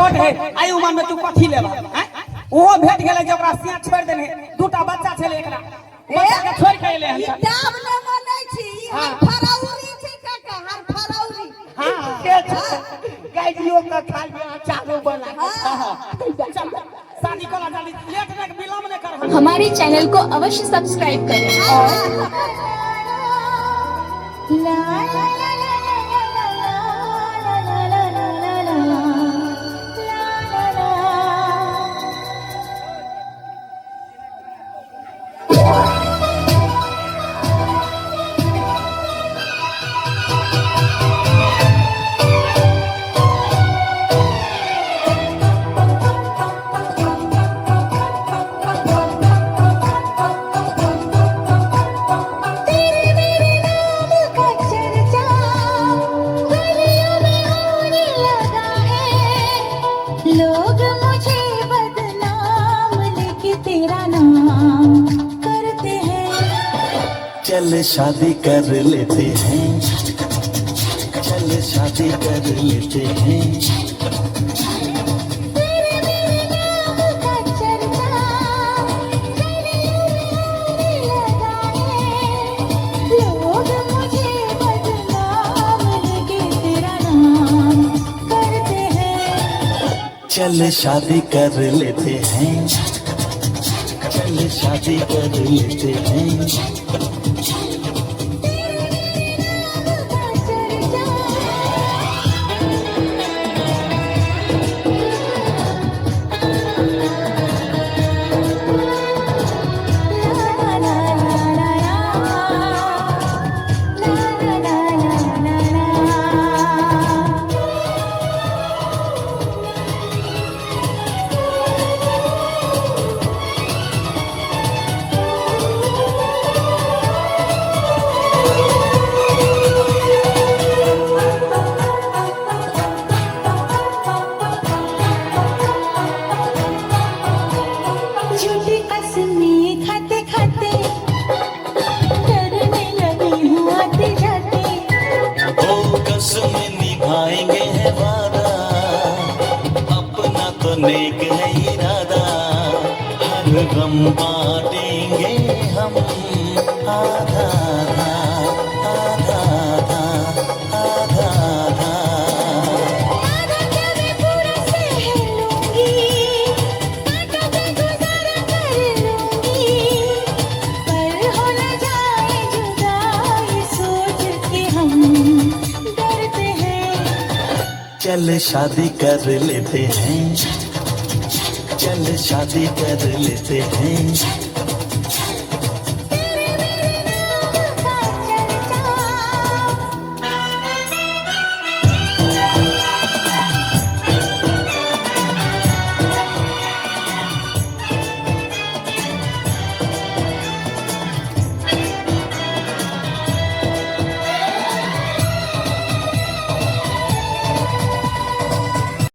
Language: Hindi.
छोट है आई उम्र में तू कथी लेबा हैं ओहो भेट गेलै जे ओकरा सिया छोड़ देने दूटा बच्चा छले एकरा बच्चा के छोड़ के एले हम दाम न मानै छी हां फरौरी छै काका हर फरौरी हां के गाइडियो का खा लिया चारो बना चल शादी कोला जल्दी लेट में विलंब न कर हमारे चैनल को अवश्य सब्सक्राइब करें ला ला ला लोग मुझे बदनाम लेके तेरा नाम करते हैं चल शादी कर लेते हैं चल शादी कर लेते हैं चल शादी कर लेते हैं चल शादी कर लेते हैं निभाएंगे है वादा अपना तो नेक है इरादा हर गम बांटेंगे हम आधा आधा आधा आधा आधा चल शादी कर लेते हैं चल शादी कर लेते हैं